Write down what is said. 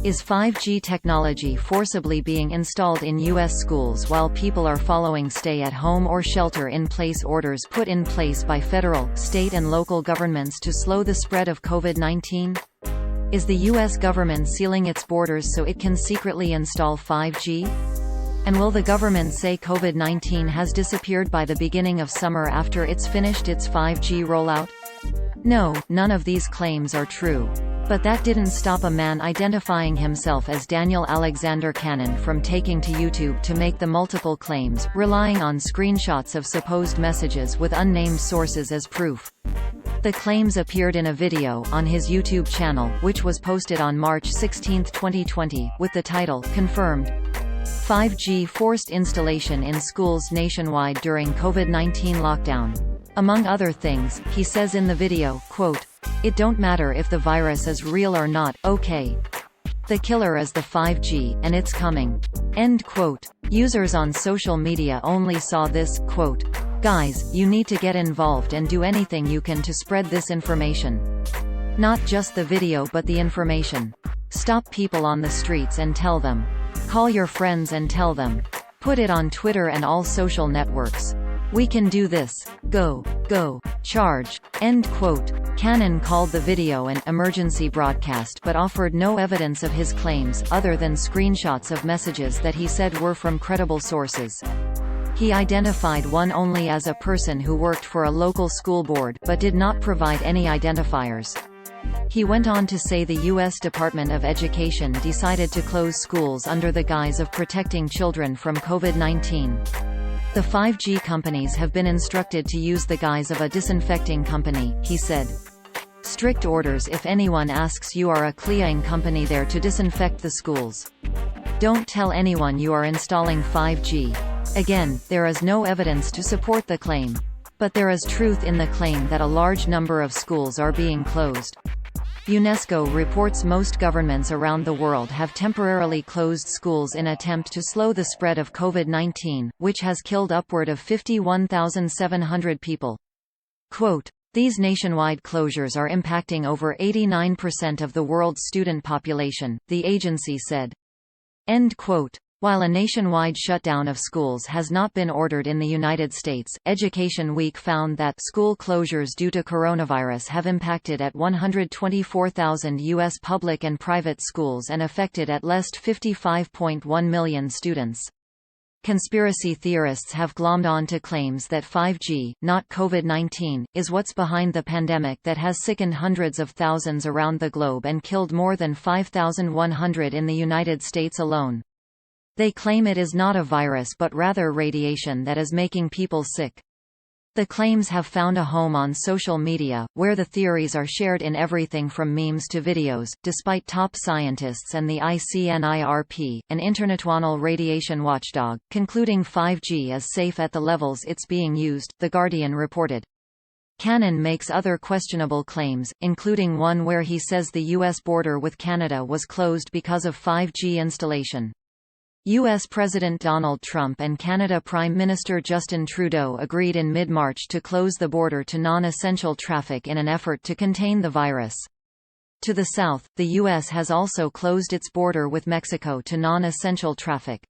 Is 5G technology forcibly being installed in U.S. schools while people are following stay-at-home or shelter-in-place orders put in place by federal, state and local governments to slow the spread of COVID-19? Is the U.S. government sealing its borders so it can secretly install 5G? And will the government say COVID-19 has disappeared by the beginning of summer after it's finished its 5G rollout? No, none of these claims are true. But that didn't stop a man identifying himself as Daniel Alexander Cannon from taking to YouTube to make the multiple claims, relying on screenshots of supposed messages with unnamed sources as proof. The claims appeared in a video on his YouTube channel, which was posted on March 16, 2020, with the title, "Confirmed. 5G forced installation in schools nationwide during COVID-19 lockdown." Among other things, he says in the video, quote, "It don't matter if the virus is real or not, okay? The killer is the 5G, and it's coming." End quote. Users on social media only saw this, quote, "Guys, you need to get involved and do anything you can to spread this information. Not just the video but the information. Stop people on the streets and tell them. Call your friends and tell them. Put it on Twitter and all social networks. We can do this. Go. Go. Charge." End quote. Cannon called the video an emergency broadcast but offered no evidence of his claims, other than screenshots of messages that he said were from credible sources. He identified one only as a person who worked for a local school board, but did not provide any identifiers. He went on to say the U.S. Department of Education decided to close schools under the guise of protecting children from COVID-19. The 5G companies have been instructed to use the guise of a disinfecting company, he said. Strict orders if anyone asks you are a cleaning company there to disinfect the schools. Don't tell anyone you are installing 5G. Again, there is no evidence to support the claim. But there is truth in the claim that a large number of schools are being closed. UNESCO reports most governments around the world have temporarily closed schools in attempt to slow the spread of COVID-19, which has killed upward of 51,700 people. Quote, "These nationwide closures are impacting over 89% of the world's student population," the agency said. End quote. While a nationwide shutdown of schools has not been ordered in the United States, Education Week found that school closures due to coronavirus have impacted at 124,000 U.S. public and private schools and affected at least 55.1 million students. Conspiracy theorists have glommed on to claims that 5G, not COVID-19, is what's behind the pandemic that has sickened hundreds of thousands around the globe and killed more than 5,100 in the United States alone. They claim it is not a virus but rather radiation that is making people sick. The claims have found a home on social media, where the theories are shared in everything from memes to videos, despite top scientists and the ICNIRP, an international radiation watchdog, concluding 5G is safe at the levels it's being used, The Guardian reported. Cannon makes other questionable claims, including one where he says the U.S. border with Canada was closed because of 5G installation. U.S. President Donald Trump and Canada Prime Minister Justin Trudeau agreed in mid-March to close the border to non-essential traffic in an effort to contain the virus. To the south, the U.S. has also closed its border with Mexico to non-essential traffic.